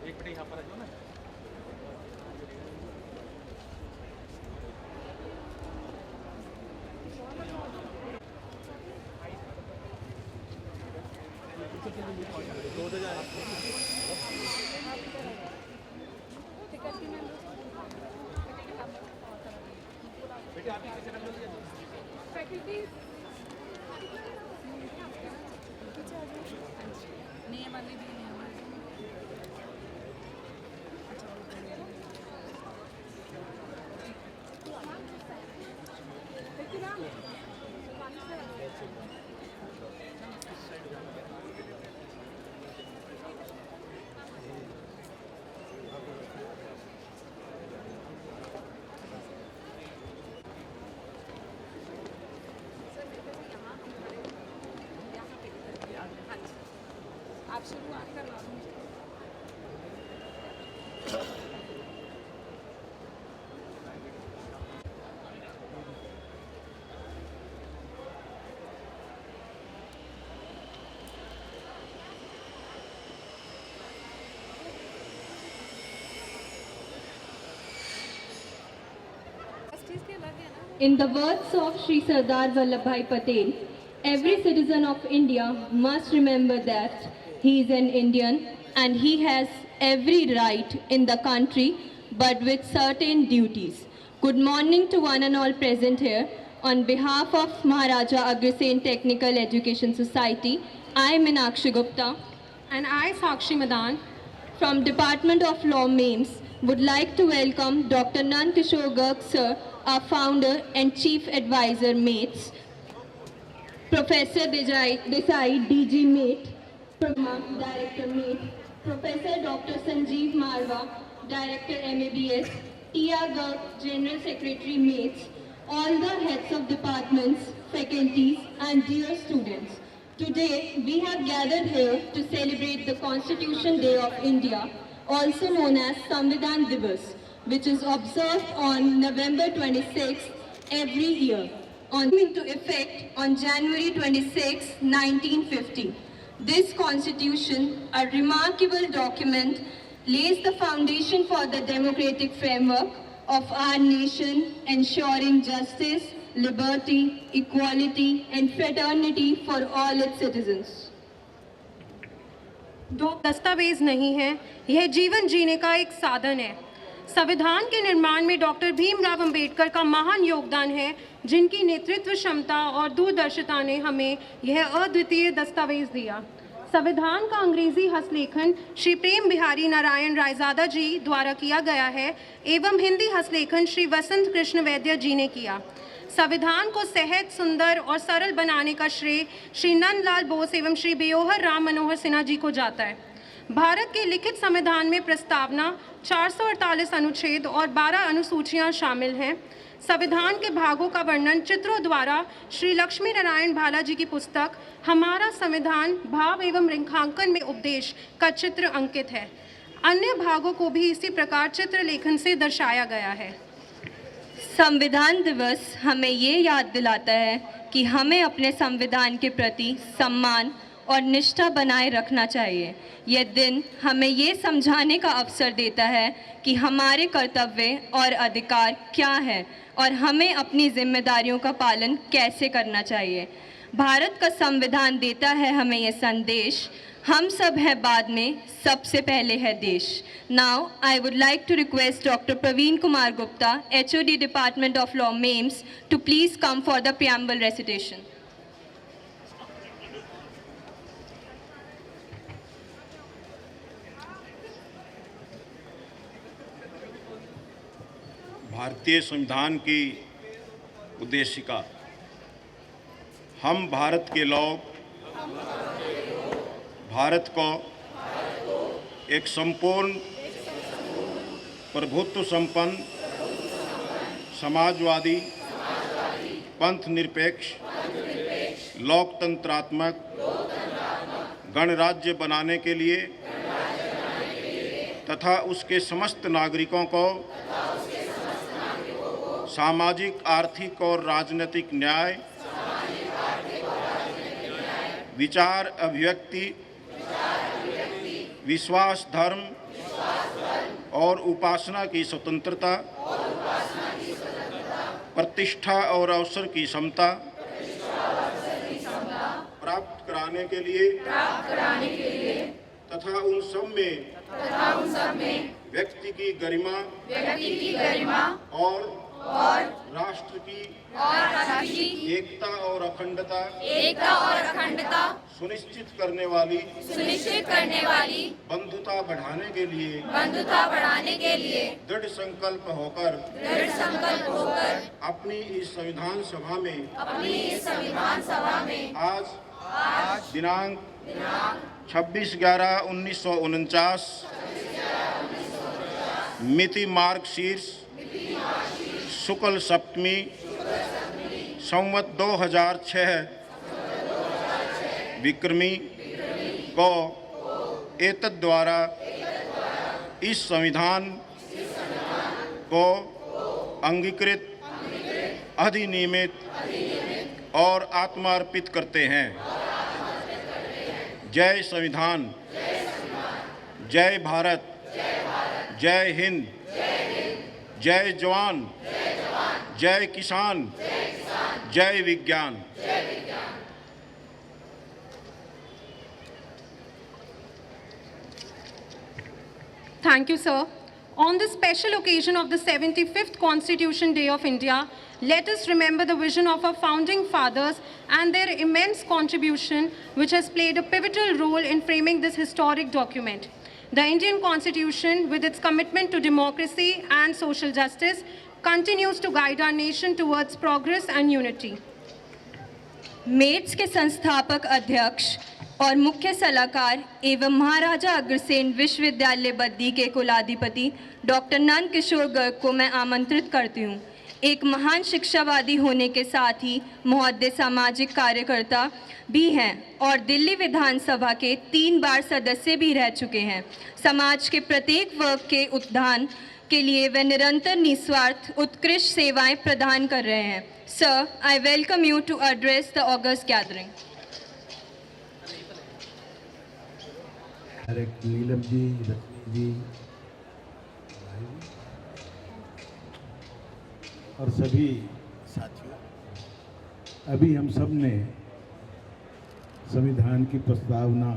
एक मिनट यहाँ पर आ जाओ ना। बेटे आप कैसे रख लो फैकल्टी नियम वाले भी आप शुरुआत करवा दो। In the words of Sri Sardar Vallabhbhai Patel, every citizen of India must remember that he is an Indian and he has every right in the country but with certain duties. Good morning to one and all present here. On behalf of Maharaja Agrasen Technical Education Society, I am Meenakshi Gupta and I, Sakshi Madan, from Department of Law MEMS, would like to welcome Dr. Nand Kishore Garg sir, our founder and chief advisor MATES, Professor Desai DG MATE, Director MATE, Professor Dr. Sanjeev Marwa, Director MABS, T.R. Garg, General Secretary MATES, all the heads of departments, faculties and dear students. Today we have gathered here to celebrate the Constitution Day of India, also known as Samvidhan Divas, which is observed on November 26th every year, into effect on January 26, 1950. This constitution, a remarkable document, lays the foundation for the democratic framework of our nation, ensuring justice, liberty, equality and fraternity for all its citizens. दो दस्तावेज नहीं है, यह जीवन जीने का एक साधन है। संविधान के निर्माण में डॉक्टर भीमराव अंबेडकर का महान योगदान है, जिनकी नेतृत्व क्षमता और दूरदर्शिता ने हमें यह अद्वितीय दस्तावेज दिया। संविधान का अंग्रेजी हस्तलेखन श्री प्रेम बिहारी नारायण रायजादा जी द्वारा किया गया है एवं हिंदी हस्तलेखन श्री वसंत कृष्ण वैद्य जी ने किया। संविधान को सहज, सुंदर और सरल बनाने का श्रेय श्री नंदलाल बोस एवं श्री बेओहर राम मनोहर सिन्हा जी को जाता है। भारत के लिखित संविधान में प्रस्तावना 448 अनुच्छेद और 12 अनुसूचियां शामिल हैं। संविधान के भागों का वर्णन चित्रों द्वारा श्री लक्ष्मी नारायण भाला जी की पुस्तक हमारा संविधान भाव एवं रेखांकन में उपदेश का चित्र अंकित है। अन्य भागों को भी इसी प्रकार चित्रलेखन से दर्शाया गया है। संविधान दिवस हमें ये याद दिलाता है कि हमें अपने संविधान के प्रति सम्मान और निष्ठा बनाए रखना चाहिए। यह दिन हमें ये समझाने का अवसर देता है कि हमारे कर्तव्य और अधिकार क्या है और हमें अपनी जिम्मेदारियों का पालन कैसे करना चाहिए। भारत का संविधान देता है हमें यह संदेश, हम सब हैं बाद में, सबसे पहले है देश। Now I would like to request Dr. Praveen Kumar Gupta, HOD Department of Law MEMS, to please come for the preamble recitation. भारतीय संविधान की उद्देशिका। हम भारत के लोग भारत को एक संपूर्ण प्रभुत्व संपन्न समाजवादी पंथ निरपेक्ष लोकतंत्रात्मक गणराज्य बनाने के लिए तथा उसके समस्त नागरिकों को सामाजिक, आर्थिक और राजनीतिक न्याय, विचार अभिव्यक्ति, विश्वास, धर्म और उपासना की स्वतंत्रता, प्रतिष्ठा और अवसर की समता प्राप्त कराने के लिए तथा उन सब में व्यक्ति की गरिमा और राष्ट्र की एकता और अखंडता सुनिश्चित करने वाली बंधुता बढ़ाने के लिए दृढ़ संकल्प होकर अपनी इस संविधान सभा में आज दिनांक 26/11/1949 मिति मार्गशीर्ष शुक्ल सप्तमी संवत 2006 विक्रमी को एतद्द्वारा इस संविधान को अंगीकृत, अधिनियमित और आत्मार्पित करते हैं। जय संविधान, जय भारत, जय हिंद, जय जवान, जय किसान, जय विज्ञान। Thank you, sir. On this special occasion of the 75th Constitution Day of India, let us remember the vision of our founding fathers and their immense contribution, which has played a pivotal role in framing this historic document. The Indian Constitution, with its commitment to democracy and social justice, continues to guide our nation towards progress and unity. मेट्स के संस्थापक अध्यक्ष और मुख्य सलाहकार एवं महाराजा अग्रसेन विश्वविद्यालय बद्दी के कुलाधिपति डॉक्टर नंद किशोर गर्ग को मैं आमंत्रित करती हूँ। एक महान शिक्षावादी होने के साथ ही महोदय सामाजिक कार्यकर्ता भी हैं और दिल्ली विधानसभा के 3 बार सदस्य भी रह चुके हैं। समाज के प्रत्येक वर्ग के उत्थान के लिए वे निरंतर निस्वार्थ उत्कृष्ट सेवाएं प्रदान कर रहे हैं। Sir, I welcome you to address the august gathering. Neelam ji, Rashmi ji और सभी साथियों, अभी हम सब ने संविधान की प्रस्तावना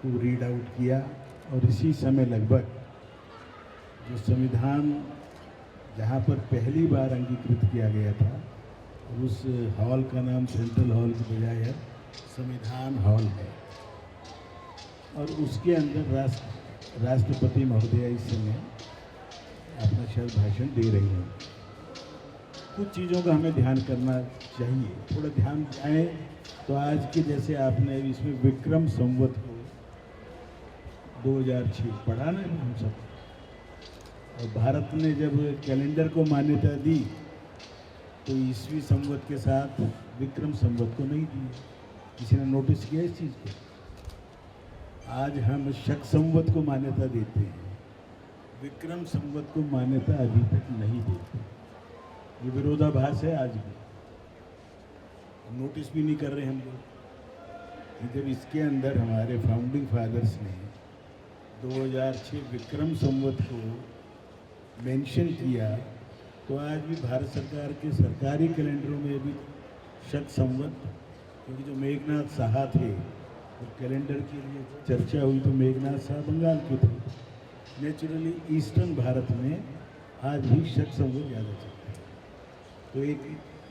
को रीड आउट किया और इसी समय लगभग जो संविधान जहाँ पर पहली बार अंगीकृत किया गया था उस हॉल का नाम सेंट्रल हॉल की बजाय संविधान हॉल है और उसके अंदर राष्ट्रपति महोदय इस समय अपना शायद भाषण दे रही हैं। कुछ चीज़ों का हमें ध्यान करना चाहिए, थोड़ा ध्यान आए तो आज के जैसे आपने इसमें विक्रम संवत को 2006 पढ़ा ना हम सब, और भारत ने जब कैलेंडर को मान्यता दी तो ईस्वी संवत के साथ विक्रम संवत को नहीं दी। किसी ने नोटिस किया इस चीज़ को? आज हम शक संवत को मान्यता देते हैं, विक्रम संवत को मान्यता अभी तक नहीं देते। ये विरोधाभास है आज भी, नोटिस भी नहीं कर रहे हम लोग। जब इसके अंदर हमारे फाउंडिंग फादर्स ने 2006 विक्रम संवत को मेंशन किया तो आज भी भारत सरकार के सरकारी कैलेंडरों में भी शक संवत, क्योंकि जो मेघनाथ साहा थे और कैलेंडर के लिए चर्चा हुई तो मेघनाथ साहा बंगाल के थे। नेचुरली ईस्टर्न भारत में आज भी शक संवत ज़्यादा चलता है। तो एक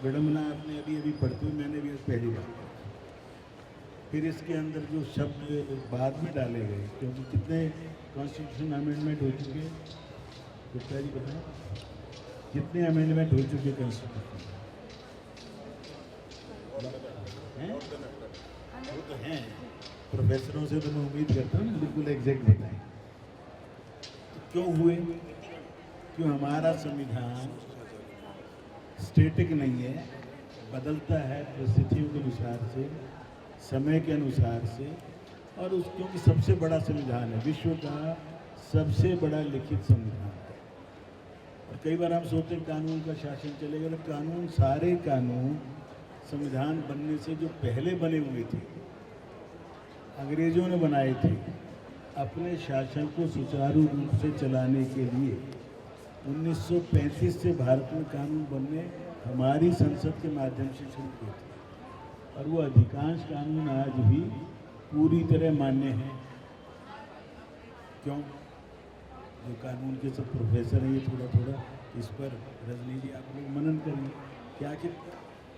विडम्बना आपने अभी पढ़ते हुए मैंने भी पहली बार पढ़ा। फिर इसके अंदर जो शब्द बाद में डाले गए, क्योंकि कितने कॉन्स्टिट्यूशन अमेंडमेंट हो चुके हैं गुप्ता जी बताएं, कितने अमेंडमेंट हो चुके कॉन्स्टिट्यूशन? वो तो हैं, प्रोफेसरों से तो मैं उम्मीद करता हूँ बिल्कुल एग्जैक्ट बताएं। तो क्यों हुए? क्यों हमारा संविधान स्टैटिक नहीं है, बदलता है परिस्थितियों के अनुसार से, समय के अनुसार से, और उस क्योंकि सबसे बड़ा संविधान है, विश्व का सबसे बड़ा लिखित संविधान है। और कई बार हम सोचते हैं कानून का शासन चलेगा, तो कानून, सारे कानून संविधान बनने से जो पहले बने हुए थे, अंग्रेजों ने बनाए थे, अपने शासन को सुचारू रूप से चलाने के लिए 1935 से भारत में कानून बनने हमारी संसद के माध्यम से शुरू हुए थे। और वो अधिकांश कानून आज भी पूरी तरह मान्य हैं। क्यों? जो कानून के सब प्रोफेसर हैं, ये थोड़ा इस पर, रजनी जी आप लोग मनन करिए, क्या कि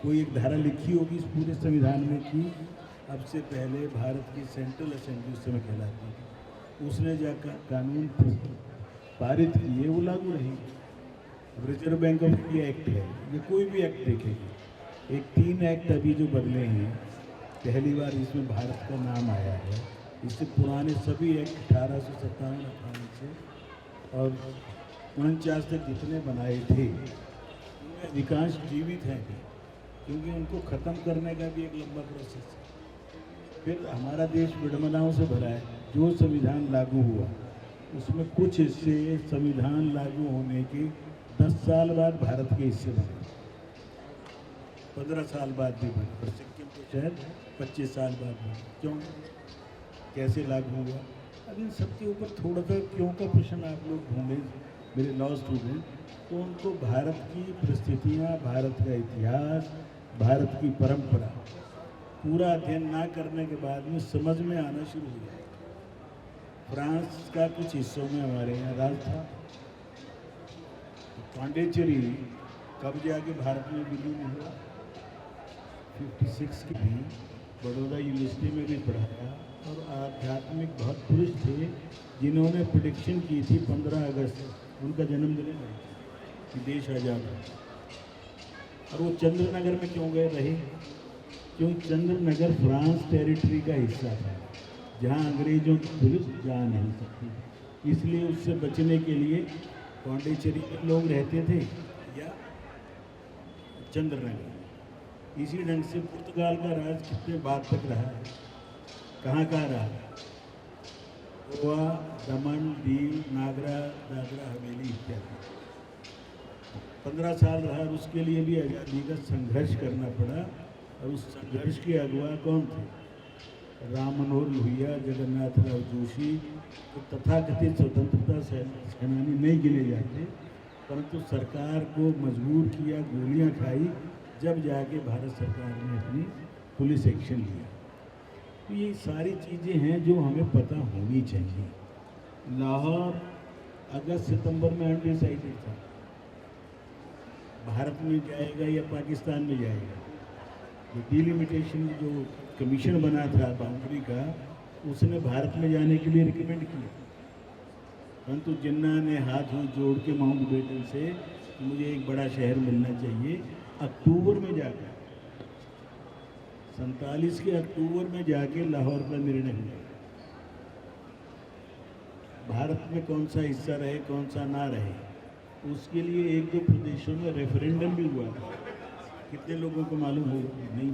कोई एक धारा लिखी होगी इस पूरे संविधान में कि अब से पहले भारत की सेंट्रल असेंबली उस समय कहलाती थी, उसने जो कानून पारित किए वो लागू रहेंगे। Reserve bank of India act है, ये कोई भी एक्ट देखेंगे, एक 3 एक्ट अभी जो बदले हैं, पहली बार इसमें भारत का नाम आया है। इससे पुराने सभी एक्ट 1857-58 से और 49 तक जितने बनाए थे, उनमें अधिकांश जीवित हैं, क्योंकि उनको ख़त्म करने का भी एक लंबा प्रोसेस है। फिर हमारा देश विडंबनाओं से भरा है। जो संविधान लागू हुआ उसमें कुछ हिस्से संविधान लागू होने के 10 साल बाद भारत के हिस्से बने, 15 साल बाद भी बने, और सिक्किम तो शायद 25 साल बाद बने। क्यों? कैसे लागू हुआ? अब इन सबके ऊपर थोड़ा सा क्यों का प्रश्न आप लोग ढूंढें, मेरे लॉ स्टूडेंट, तो उनको भारत की परिस्थितियाँ, भारत का इतिहास, भारत की परंपरा पूरा अध्ययन ना करने के बाद में समझ में आना शुरू हो जाए। फ्रांस का कुछ हिस्सों में हमारे यहाँ राज था, पांडिचेरी कब जाके भारत में विलीन हुआ, 56 की भी बड़ौदा यूनिवर्सिटी में भी पढ़ाया। और आध्यात्मिक बहुत पुरुष थे जिन्होंने प्रेडिक्शन की थी 15 अगस्त, उनका जन्मदिन है कि देश आज़ाद है। और वो चंद्रनगर में क्यों गए रहे? क्योंकि चंद्रनगर फ्रांस टेरिटरी का हिस्सा था, जहाँ अंग्रेजों की पुलिस जा नहीं सकती, इसलिए उससे बचने के लिए पांडिचेरी में लोग रहते थे या चंद्रनगर। इसी ढंग से पुर्तगाल का राज कितने बाद तक रहा है, कहाँ रहा? गोवा, दमन, दीव, नागरा, दादरा हवेली इत्यादि 15 साल रहा, और उसके लिए भी आज़ादी का संघर्ष करना पड़ा। और उस संघर्ष के अगुवा कौन थे? राम मनोहर लोहिया, जगन्नाथ राव जोशी, तो तथाकथित स्वतंत्रता सेनानी नहीं गिने जाते, परंतु सरकार को मजबूर किया, गोलियां खाई, जब जाके भारत सरकार ने अपनी पुलिस एक्शन लिया। तो ये सारी चीज़ें हैं जो हमें पता होनी चाहिए। लाहौर अगस्त सितंबर में अनडिसाइडेड था, भारत में जाएगा या पाकिस्तान में जाएगा। जो डिलिमिटेशन जो कमीशन बना था बाउंड्री का, उसने भारत में जाने के लिए रिकमेंड किया, परंतु जिन्ना ने हाथ जोड़ के माउंटबेटन से मुझे एक बड़ा शहर मिलना चाहिए, अक्टूबर में जाकर 47 के अक्टूबर में जाके लाहौर का निर्णय हुआ। भारत में कौन सा हिस्सा रहे, कौन सा ना रहे, उसके लिए 1-2 प्रदेशों में रेफरेंडम भी हुआ था। कितने लोगों को मालूम हो? नहीं।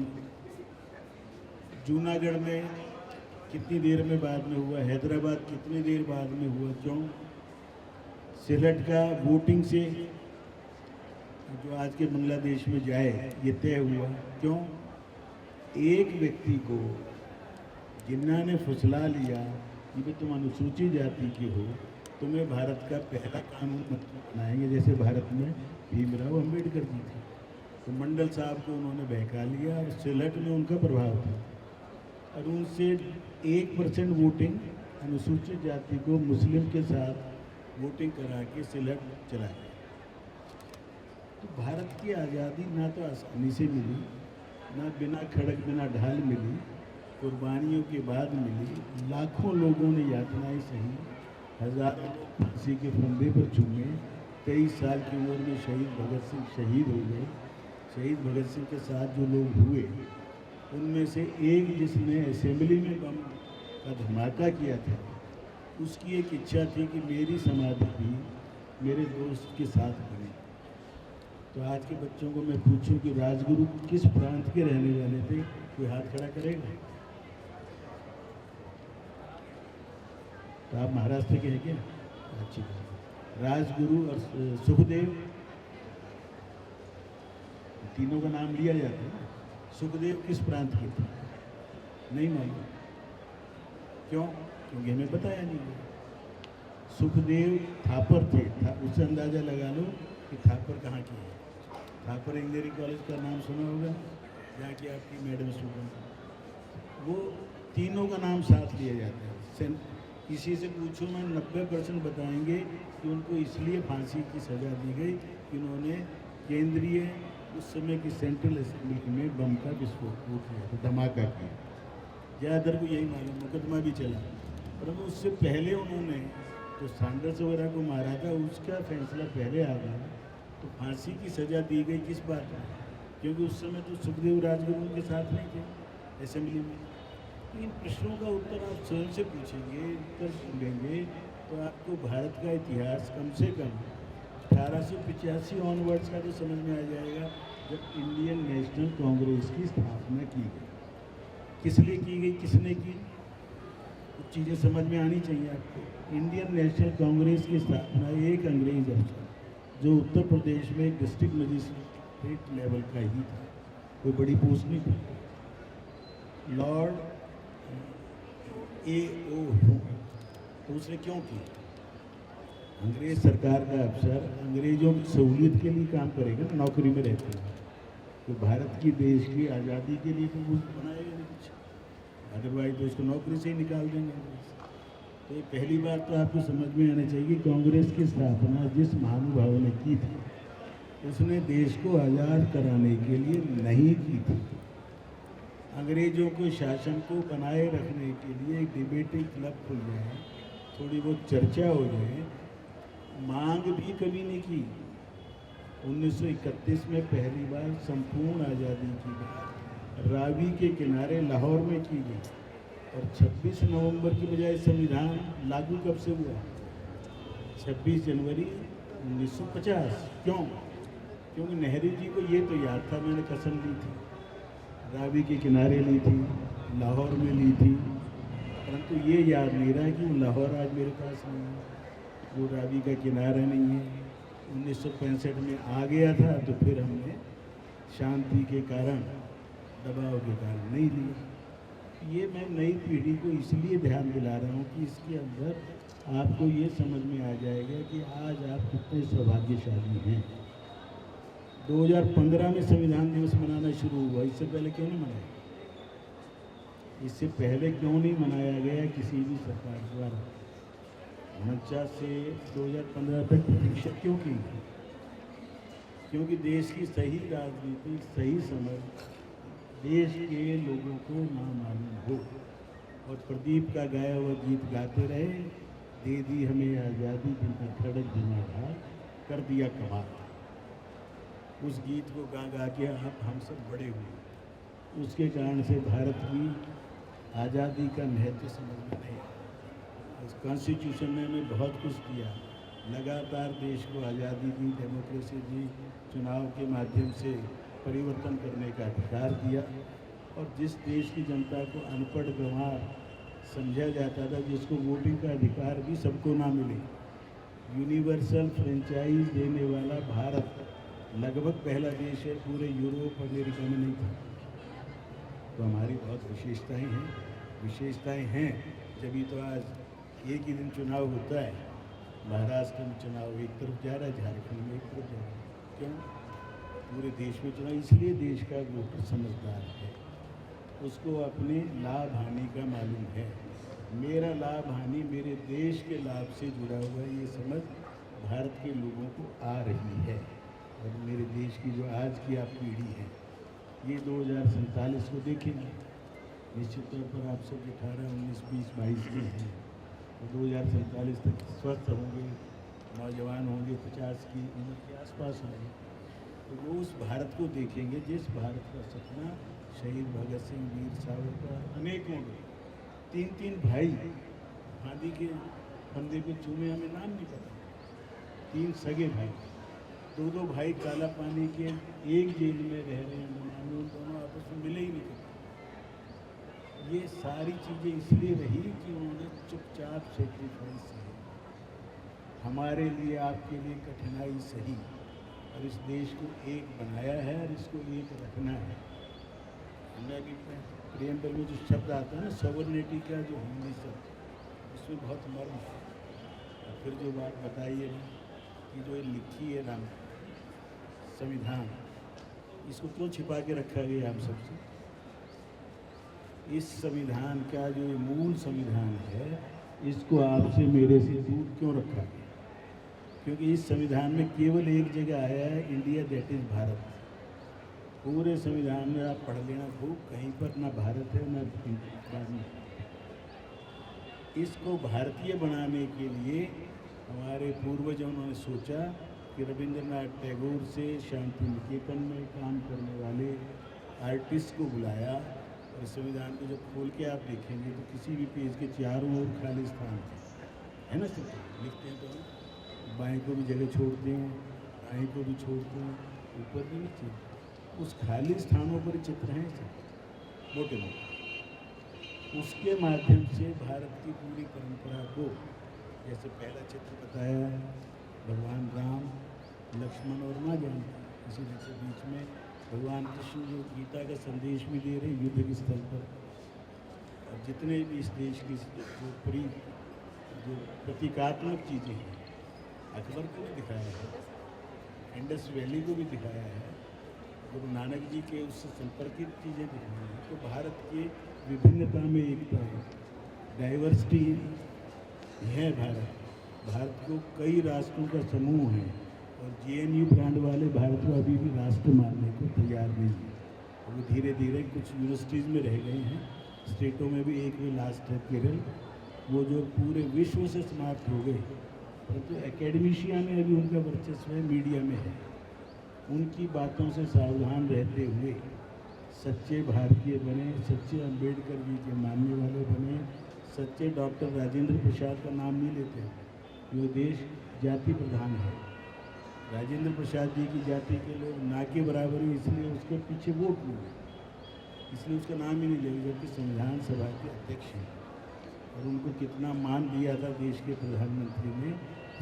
जूनागढ़ में कितनी देर में बाद में हुआ, हैदराबाद कितनी देर बाद में हुआ। क्यों? सिलट का वोटिंग से जो आज के बांग्लादेश में जाए ये तय हुआ। क्यों? एक व्यक्ति को जिन्ना ने फुसला लिया कि भाई तुम अनुसूचित जाति के हो, तुम्हें भारत का पहला कानून बनाएंगे, जैसे भारत में भीमराव अम्बेडकर जी थे। तो मंडल साहब को उन्होंने बहका लिया और सिलट में उनका प्रभाव था, और उनसे 1% वोटिंग अनुसूचित जाति को मुस्लिम के साथ वोटिंग करा के सिलट चला गया। तो भारत की आज़ादी ना तो आसानी से मिली, ना बिना खड़क बिना ढाल मिली, कुर्बानियों के बाद मिली। लाखों लोगों ने यातनाएं सही, हज़ारों लोग फांसी के फंदे पर झूमे। 23 साल की उम्र में शहीद भगत सिंह शहीद हो गए। शहीद भगत सिंह के साथ जो लोग हुए उनमें से एक जिसने असेंबली में बम का धमाका किया था, उसकी एक इच्छा थी कि मेरी समाधि भी मेरे दोस्त के साथ बने। तो आज के बच्चों को मैं पूछूं कि राजगुरु किस प्रांत के रहने वाले थे, कोई हाथ खड़ा करेगा? तो आप महाराष्ट्र के हैं क्या? अच्छी बात। राजगुरु और सुखदेव, तीनों का नाम लिया जाता है ना। सुखदेव किस प्रांत के थे? नहीं मालूम। क्यों? क्योंकि हमें बताया नहीं गया। सुखदेव थापर थे, उससे अंदाजा लगा लो कि थापर कहाँ की है। थापर इंजीनियरिंग कॉलेज का नाम सुना होगा, जहाँ की आपकी मैडम स्टूडेंट। वो तीनों का नाम साथ लिया जाता है। किसी से पूछो मैं 90% बताएंगे कि उनको इसलिए फांसी की सज़ा दी गई कि उन्होंने केंद्रीय उस समय की सेंट्रल असेंबली में बम का विस्फोट किया था, धमाका किया। ज़्यादातर को यही मालूम, मुकदमा भी चला। परंतु उससे पहले उन्होंने जो सैंडर्स वगैरह को मारा था, उसका फैसला पहले आ गया। तो फांसी की सज़ा दी गई किस बात में? क्योंकि उस समय तो सुखदेव राजगुरु उनके साथ नहीं थे असेंबली में। इन प्रश्नों का उत्तर आप स्वयं से पूछेंगे, उत्तर लेंगे तो आपको भारत का इतिहास कम से कम 1885 ऑनवर्ड्स का तो समझ में आ जाएगा, जब इंडियन नेशनल कांग्रेस की स्थापना की गई। किस लिए की गई, किसने की, कुछ चीज़ें समझ में आनी चाहिए आपको। इंडियन नेशनल कांग्रेस की स्थापना एक अंग्रेज अफसर जो उत्तर प्रदेश में एक डिस्ट्रिक्ट मजिस्ट्रेट लेवल का ही था, कोई बड़ी पोस्ट नहीं थी, लॉर्ड A.O. तो उसने क्यों की? अंग्रेज सरकार का अफसर अंग्रेजों की सहूलियत के लिए काम करेगा ना, नौकरी में रहते हैं तो भारत की देश की आज़ादी के लिए तो वो बनाएगा नहीं कुछ, अदरवाइज तो उसको नौकरी से ही निकाल देंगे। तो ये पहली बात तो आपको समझ में आना चाहिए, कांग्रेस की स्थापना जिस महानुभाव ने की थी, उसने देश को आज़ाद कराने के लिए नहीं की थी। अंग्रेजों के शासन को बनाए रखने के लिए एक डिबेटिंग क्लब खुल जाए, थोड़ी बहुत चर्चा हो जाए, मांग भी कभी नहीं की। 1931 में पहली बार संपूर्ण आज़ादी की बात रावी के किनारे लाहौर में की गई, और 26 नवंबर की बजाय संविधान लागू कब से हुआ? 26 जनवरी 1950। क्यों? क्योंकि नेहरू जी को ये तो याद था, मैंने कसम ली थी, रावी के किनारे ली थी, लाहौर में ली थी, परंतु ये याद नहीं रहा कि वो लाहौर आज मेरे पास नहीं है, वो रावी का किनारा नहीं है। 1965 में आ गया था तो फिर हमने शांति के कारण, दबाव के कारण नहीं लिया। ये मैं नई पीढ़ी को इसलिए ध्यान दिला रहा हूँ कि इसके अंदर आपको ये समझ में आ जाएगा कि आज आप कितने सौभाग्यशाली हैं। 2015 में संविधान दिवस मनाना शुरू हुआ, इससे पहले क्यों नहीं मनाया? इससे पहले क्यों नहीं मनाया गया किसी भी सरकार द्वारा? 49 से 2015 तक प्रतीक्षा क्यों की? क्योंकि देश की सही राजनीति, सही समझ देश के लोगों को ना मालूम हो, और प्रदीप का गाया हुआ गीत गाते रहे, दे दी हमें आज़ादी जिनका खड़क दिमाग कर दिया कमाल। उस गीत को गा गा के हम सब बड़े हुए, उसके कारण से भारत की आज़ादी का महत्व समझ में नहीं आया। इस कॉन्स्टिट्यूशन ने हमें बहुत कुछ दिया, लगातार देश को आज़ादी दी, डेमोक्रेसी दी, चुनाव के माध्यम से परिवर्तन करने का अधिकार दिया, और जिस देश की जनता को अनपढ़ गंवार समझा जाता था, जिसको वोटिंग का अधिकार भी सबको ना मिले, यूनिवर्सल फ्रेंचाइज देने वाला भारत लगभग पहला देश है, पूरे यूरोप अमेरिका में नहीं था। तो हमारी बहुत विशेषताएं हैं, जभी तो आज एक ही दिन चुनाव होता है। महाराष्ट्र में चुनाव एक तरफ जा रहा है, झारखंड में एक तरफ जा रहा है। क्यों? पूरे देश में चुनाव, इसलिए देश का वोटर समझदार है, उसको अपने लाभ हानि का मालूम है। मेरा लाभ हानि मेरे देश के लाभ से जुड़ा हुआ है, ये समझ भारत के लोगों को आ रही है। और मेरे देश की जो आज की आप पीढ़ी है, ये 2047 को देखेंगे। निश्चित तौर पर आप सब 18, 19, 20, 22 के हैं, तो 2047 तक स्वस्थ होंगे, नौजवान होंगे, 50 की उम्र के आसपास होंगे, तो वो उस भारत को देखेंगे जिस भारत का सपना शहीद भगत सिंह, वीर सावरकर, अनेकों लोग, 3 भाई फांदी के फंदे पे चूमे, हमें नाम नहीं पता। 3 सगे भाई, 2 भाई काला पानी के एक जेल में रह रहे हैं, उन दोनों आपस में मिले ही नहीं करते। ये सारी चीज़ें इसलिए रही कि उन्होंने चुपचाप सेक्रीफाइस की, हमारे लिए, आपके लिए कठिनाई सही, और इस देश को एक बनाया है और इसको एक रखना है। हमरा की प्रेमबल में जो शब्द आता है ना, सॉवरेनिटी का जो हिंदी शब्द, उसमें बहुत मर्म है। और फिर जो बात बताइए कि जो ये लिखी है राम संविधान, इसको क्यों छिपा के रखा गया हम सबसे? इस संविधान का जो ये मूल संविधान है, इसको आपसे मेरे से दूर क्यों रखा गया? क्योंकि इस संविधान में केवल एक जगह आया है, इंडिया, दैट इज़ भारत। पूरे संविधान में आप पढ़ लेना खूब, कहीं पर ना भारत है ना हिंदुस्तान। इसको भारतीय बनाने के लिए हमारे पूर्वजों ने सोचा कि रविंद्रनाथ टैगोर से शांति निकेतन में काम करने वाले आर्टिस्ट को बुलाया, और संविधान को जब खोल के आप देखेंगे तो किसी भी पेज के चारों ओर खाली स्थान है ना, सब लिखते हैं तो बाएं को भी जगह छोड़ते हैं, दाएं को भी छोड़ते हैं, ऊपर भी नीचे, उस खाली स्थानों पर चित्र हैं सब मोटे मोटे। उसके माध्यम से भारत की पूरी परंपरा को, जैसे पहला चित्र बताया भगवान राम, लक्ष्मण और माँ जानकी, इसी के बीच में भगवान कृष्ण जो गीता का संदेश भी दे रहे युद्ध के स्थल पर, और जितने भी इस देश की जो प्रतीकात्मक चीज़ें हैं, अकबर को भी दिखाया है, इंडस वैली को भी दिखाया है, गुरु नानक जी के उससे संपर्कित चीज़ें दिखाई हैं। तो भारत के विभिन्नता में एकता है, डाइवर्सिटी है भारत को कई राष्ट्रों का समूह है, और JNU ब्रांड वाले भारत को अभी भी राष्ट्र मानने को तैयार नहीं है। वो धीरे धीरे कुछ यूनिवर्सिटीज़ में रह गए हैं, स्टेटों में भी एक में लास्ट है केरल, वो जो पूरे विश्व से समाप्त हो गए, परंतु एकेडमिशिया में अभी उनका वर्चस्व है, मीडिया में है। उनकी बातों से सावधान रहते हुए सच्चे भारतीय बने, सच्चे अम्बेडकर जी के मानने वाले बने, सच्चे डॉक्टर राजेंद्र प्रसाद का नाम नहीं लेते हैं, वो देश जाति प्रधान है। राजेंद्र प्रसाद जी की जाति के लोग ना के बराबर ही, इसलिए उसके पीछे वोट नहीं, इसलिए उसका नाम ही नहीं लेंगे, जबकि संविधान सभा के अध्यक्ष हैं, और उनको कितना मान दिया था देश के प्रधानमंत्री ने।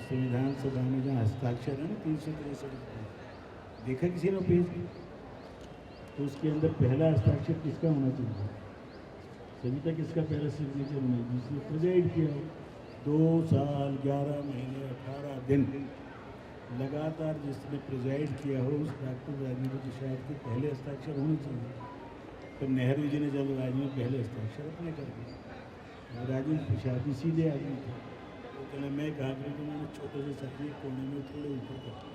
संविधान सभा में जहाँ हस्ताक्षर है ना 363, देखा किसी ने पेज, तो उसके अंदर पहला हस्ताक्षर किसका होना चाहिए? सभी तक किसका पहला सिग्नेचर होना चाहिए? जिसने प्रेजाइड किया 2 साल 11 महीने 18 दिन लगातार जिसने प्रेजाइड किया हो, उस डॉक्टर राजेंद्र प्रसाद के पहले हस्ताक्षर होने चाहिए। तो नेहरू जी ने जल्दबाजी में पहले हस्ताक्षर अपने कर दिए। राजेंद्र प्रसाद जी सीधे आदमी थे, तो कहने मैं कहा कि मैंने छोटे से सपने कोने में थोड़े ऊपर कर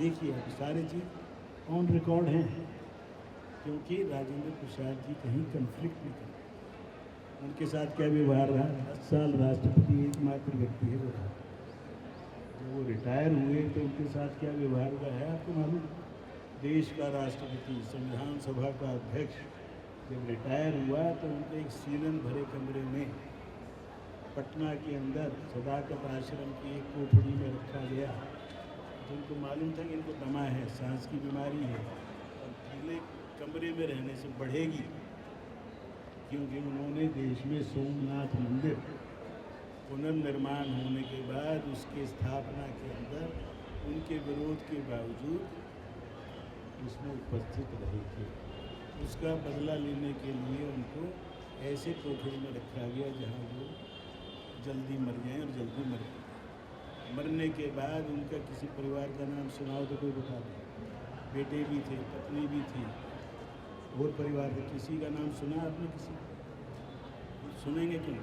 देखिए, आप सारे चीज़ ऑन रिकॉर्ड हैं, क्योंकि राजेंद्र प्रसाद जी कहीं कन्फ्लिक्ट नहीं करते। उनके साथ क्या व्यवहार रहा? 10 साल राष्ट्रपति एकमात्र व्यक्ति है वो रहा। जब वो रिटायर हुए तो उनके साथ क्या व्यवहार हुआ है आपको मालूम? देश का राष्ट्रपति, संविधान सभा का अध्यक्ष जब रिटायर हुआ तो उनको एक सीलन भरे कमरे में पटना के अंदर सदाकत आश्रम की एक कोठरी में रखा गया। तो उनको मालूम था कि इनको दमा है, सांस की बीमारी है, और गीले कमरे में रहने से बढ़ेगी, क्योंकि उन्होंने देश में सोमनाथ मंदिर पुनर्निर्माण होने के बाद उसके स्थापना के अंदर उनके विरोध के बावजूद उसमें उपस्थित रहे थे। उसका बदला लेने के लिए उनको ऐसे कोठरी में रखा गया जहाँ वो जल्दी मर जाएं, और जल्दी मर गए। मरने के बाद उनका किसी परिवार का नाम सुनाओ तो कोई बता दे। बेटे भी थे, पत्नी भी थी, और परिवार के किसी का नाम सुना आपने? किसी सुनेंगे क्यों?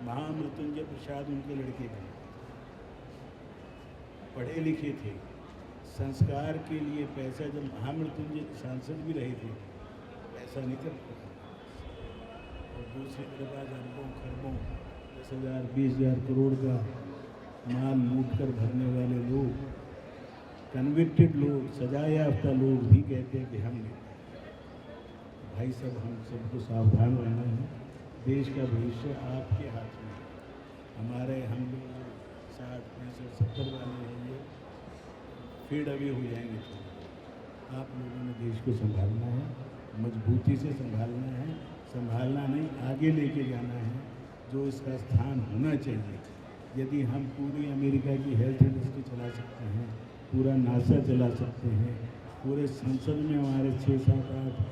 महामृत्युंजय प्रसाद उनके लड़के थे, पढ़े लिखे थे, संस्कार के लिए पैसा, जब महामृत्युंजय सांसद भी रहे थे, पैसा नहीं करते। और दूसरी तरफ आज अरबों खरबों 10,000 20,000 करोड़ का माल लूट कर भरने वाले लोग, कन्विक्टेड लोग, सजा याफ्ता लोग भी कहते हैं कि हमने भाई सब हम सबको सावधान रहना है। देश का भविष्य आपके हाथ में है। हमारे हम लोग 60, 65, 70 वाले हैं, ये फेड अवे हो जाएंगे। तो आप लोगों ने देश को संभालना है, मजबूती से संभालना है, संभालना नहीं आगे लेके जाना है जो इसका स्थान होना चाहिए। यदि हम पूरी अमेरिका की हेल्थ इंडस्ट्री चला सकते हैं, पूरा नासा चला सकते हैं, पूरे संसद में हमारे 6, 7, 8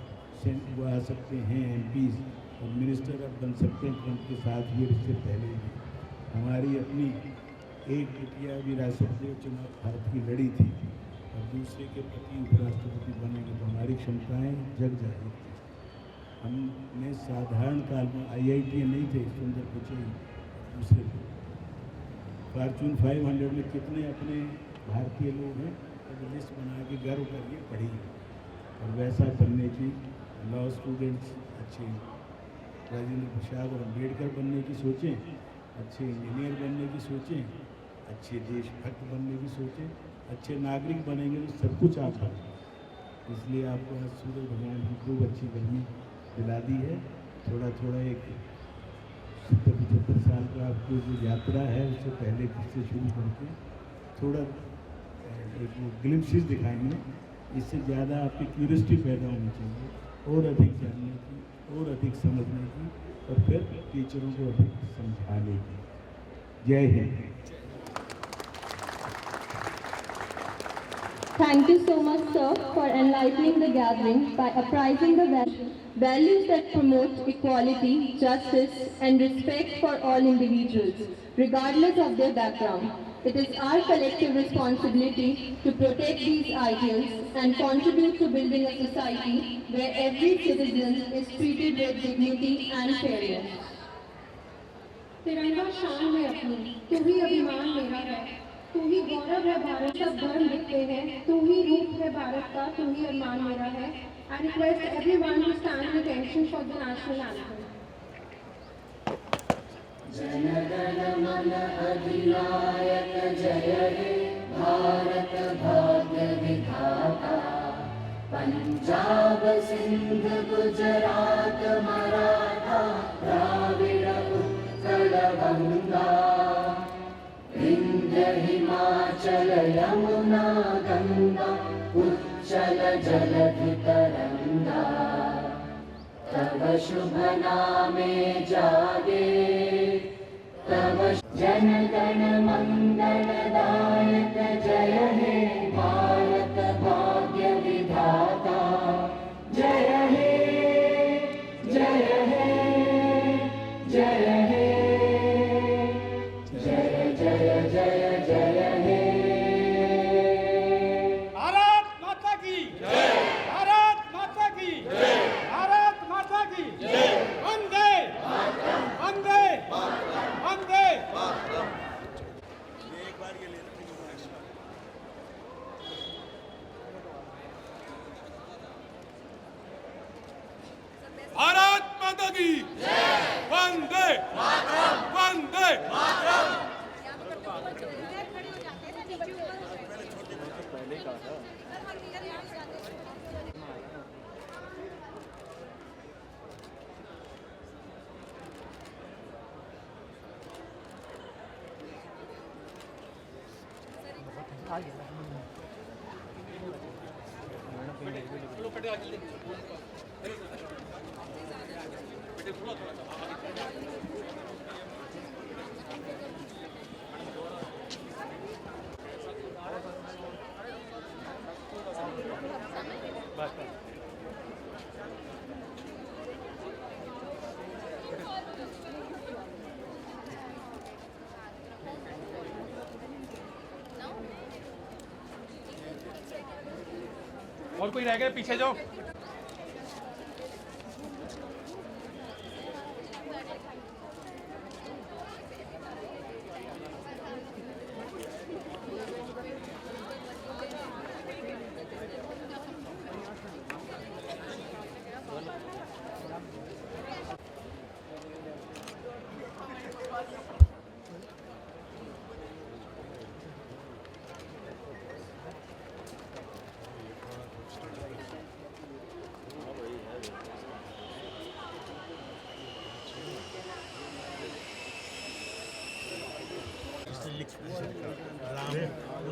वो आ सकते हैं MPs और मिनिस्टर अब बन सकते हैं ट्रंप के साथ। ये इससे पहले भी हमारी अपनी एक बिटिया भी राष्ट्रपति चुनाव भारत की लड़ी थी और दूसरे के प्रति उपराष्ट्रपति बनेंगे तो हमारी क्षमताएँ जग जाएगी। हमने साधारण काल में IIT नहीं थे, सुंदर पिचई दूसरे फॉर्चून 500 में कितने अपने भारतीय लोग हैं तो लिस्ट बना के गर्व करके पढ़ी और वैसा बनने की लॉ स्टूडेंट्स अच्छे राजेंद्र प्रसाद और अम्बेडकर बनने की सोचें, अच्छे इंजीनियर बनने की सोचें, अच्छे देशभक्त बनने की सोचें, अच्छे नागरिक बनेंगे तो सब कुछ आप बनेंगे। इसलिए आपको आज सूर्य भगवान की खूब अच्छी गर्मी दिला दी है। थोड़ा थोड़ा एक 70-75 साल का आपको जो यात्रा है उससे पहले से शुरू करके थोड़ा एक वो ग्लिम्पसेस दिखाएंगे। इससे ज़्यादा आपकी क्यूरियोसिटी पैदा होनी चाहिए और अधिक जानने की और अधिक समझने की और फिर टीचरों को अधिक समझाने की। जय Hind. Thank you so much, sir, for enlightening the gathering by apprising the values that promote equality, justice, and respect for all individuals, regardless of their background. It is our collective responsibility to protect these ideals and contribute to building a society where every citizen is treated with dignity and fairness. तिरंगा शान है अपनी, तू ही अभिमान मेरा है, तू ही गौरव है भारत, सब धर्म लिखते हैं, तू ही रूप है भारत का, तू ही अभिमान मेरा है। I request everyone to stand at attention for the national anthem. जनगण मन अधिनायक जय हे भारत भाग्य विधाता, पंजाब सिंध गुजरात मराठा द्राविड़ उत्कल गंगा, विंध्य हिमाचल यमुना गंगा उच्चल जलधि तरंगा, तव शुभ नामे जागे, तव जन गण मंगल दायक जय हे भारत भाग्य विधाता, जय हे जय हे जय हे जय जय जय जय हे। भारत माता की जय, भारत माता की जय, भारत माता की जय, वंदे वंदे वंदे। एक बार ये ले भारत माता की जय, वंदे वंदे और कोई रह गया पीछे जाओ।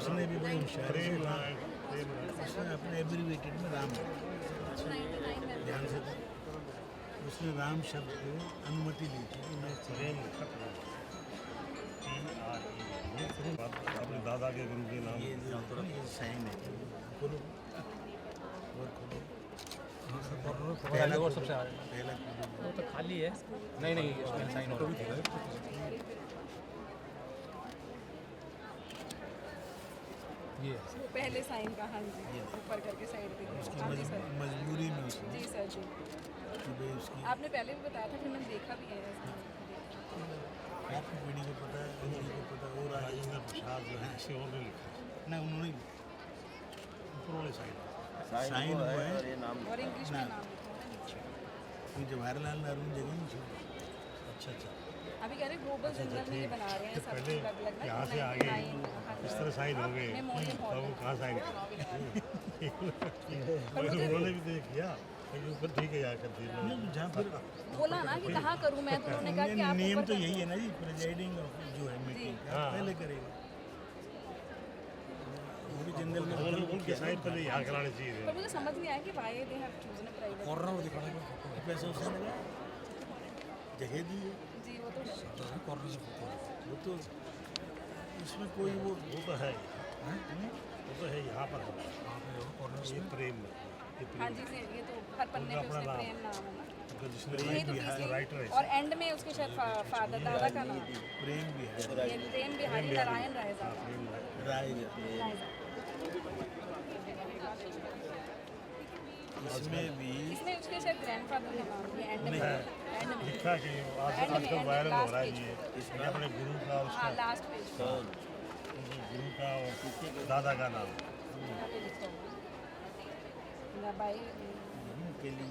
उसने भी बड़ी होशियारी से उसने अपने एब्रीवेटेड में राम ध्यान से था। उसने राम शब्द को अनुमति ली थी कि मैं अपने दादा के गुरु के नाम ये साइन है खोलो और खोलो पहला सबसे पहला वो तो खाली है। नहीं नहीं इसमें साइन हो रहा है। ये वो पहले साइन का, हाँ जी, ऊपर करके साइड पे। हाँ जी सर। मजबूरी में उसने जी सर जी। कि भाई उसकी आपने पहले भी बताया था, फिर मैंने देखा भी है इसमें। आपकी पीढ़ी को पता है, अंजलि को पता है, और राजेंद्र प्रसाद जो है किसी और ने लिखा ना उन्होंने ऊपर वाले साइड साइन हुआ है और इंग्लिश में नाम लिखा है नीचे। कि जवाहरलाल नेहरू ने जगह नहीं छोड़ी। अच्छा अच्छा अभी कह रहे ग्लोबल जंगल में ये बना रहे हैं सब पहले अलग अलग ना। यहाँ से आगे इस तरह साइन हो गए मेमोरियल तो हॉल वो कहाँ साइन उन्होंने भी देख किया लेकिन ऊपर ठीक है यहाँ कर दी जहाँ पर बोला ना कि कहाँ करूँ मैं, तो उन्होंने कहा कि आप नेम ऊपर तो कर यही दो। है ना जी, प्रेजाइडिंग ऑफिस जो है मीटिंग का हाँ। पहले करेगा। वो भी जंगल में उनके साइड पर यहाँ कराने चाहिए पर मुझे समझ नहीं आया कि why they have chosen private. पैसा उसने लगा जगह दी है जी वो तो है। वो तो इसमें कोई वो तो है वो तो है यहाँ पर ये प्रेम में ये हाँ प्रेम जी से ये तो हर पन्ने पे अपना उसने नाम। प्रेम नाम है ना। तो जिसने नहीं तो राइटर राइटर है और एंड में उसके शायद फादर दादा का नाम प्रेम भी है ये प्रेम बिहारी नारायण रायजादा। राय इसमें भी इसमें उसके शायद ग्रैंडफादर का नाम है एंड में। एंड में लिखा कि आजकल वायरल हो रहा है ये इसमें अपने गुरु का हाँ उसका लास्ट पेज पे गुरु का और दादा का नाम भाई। के लिए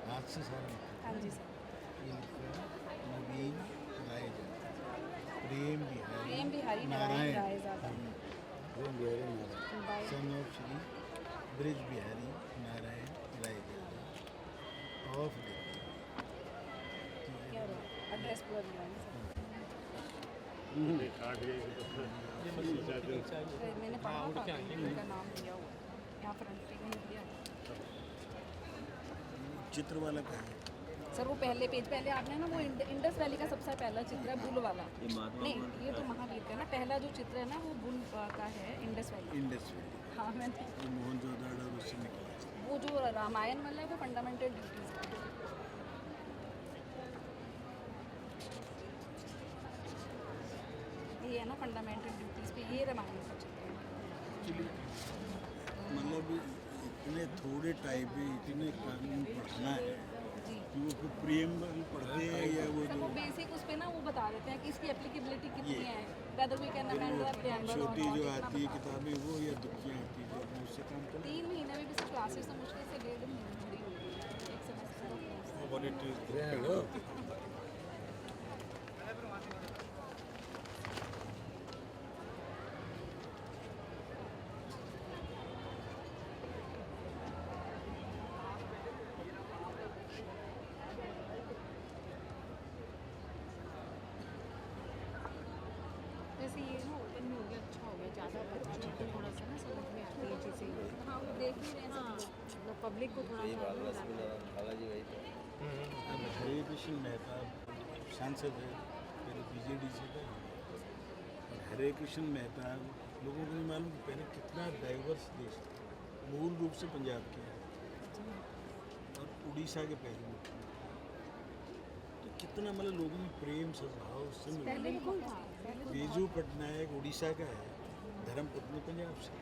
हाथ से सारा हाँ जी सर। ये लिखा है नवीन राय प्रेम बिहारी प्रेम बिहारी नारायण रायजादा। प्रेम बिहारी नारायण बाई। Son of Shri Brij Bihari Narayan Rai of क्या हुआ एड्रेस पूरा दिया है काट गए सर। मैंने पढ़ा था कि उनका नाम दिया हुआ है यहाँ फ्रंट पे कहीं दिया है। चित्र वाला का है सर वो पहले पेज पहले आपने ना वो इंडस वैली का सबसे पहला चित्र है बुल वाला। नहीं ये तो महावीर का ना पहला जो चित्र है ना वो बुल का है इंडस वैली। इंडस वैली हाँ मैंने ये मोहनजोदड़ो और उससे निकला वो जो रामायण वाला है वो फंडामेंटल ड्यूटीज का। ये है ना फंडामेंटल ड्यूटीज पे ये रामायण का चित्र है। एक्चुअली मतलब इतने थोड़े टाइप में इतने कानून पढ़ना है जी कि वो फिर प्रियम्बल पढ़ते हैं या वो सर जो वो बेसिक उस पे ना वो बता देते हैं कि इसकी एप्लीकेबिलिटी कितनी ये। है whether we can amend the preamble और छोटी जो नॉट आती है किताबें वो या दुखियाँ आती है जो अपने उससे काम करते 3 महीने में भी क्लासेस तो मुश्किल से 1.5 महीने भरी होगी एक सेमेस्टर का कोर्स। जैसे ये ना ओपन में हो गया अच्छा हो गया ज़्यादा बच्चों को थोड़ा सा ना समझ में आती है चीज़ें। हाँ वो देख ही रहे हैं सब लोग। मतलब पब्लिक को थोड़ा सा अब हरे कृष्ण मेहता सांसद है पहले बीजेडी से था और हरे कृष्ण मेहता लोगों को नहीं मालूम कि पहले कितना डाइवर्स देश था मूल रूप से पंजाब के हैं और उड़ीसा के पहले मुख्यमंत्री तो कितना मतलब लोगों में प्रेम सद्भाव उससे मिला। पहले भी कौन था पहले तो बीजू पटनायक उड़ीसा का है धर्मपत्नी पंजाब से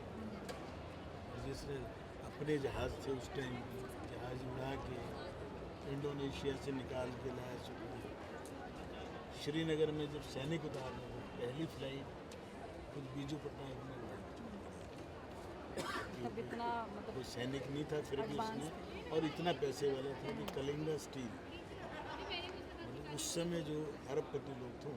और जिसने अपने जहाज़ थे उस टाइम जहाज़ उड़ा के इंडोनेशिया से निकाल के लाया सुबह श्रीनगर में जब सैनिक उतारे पहली फ्लाइट खुद बीजू पटनायक ने उड़ाई। तब इतना मतलब कोई सैनिक नहीं था फिर भी उसने और इतना पैसे वाला था कि कलिंगा स्टील मतलब उस समय जो अरबपति लोग थे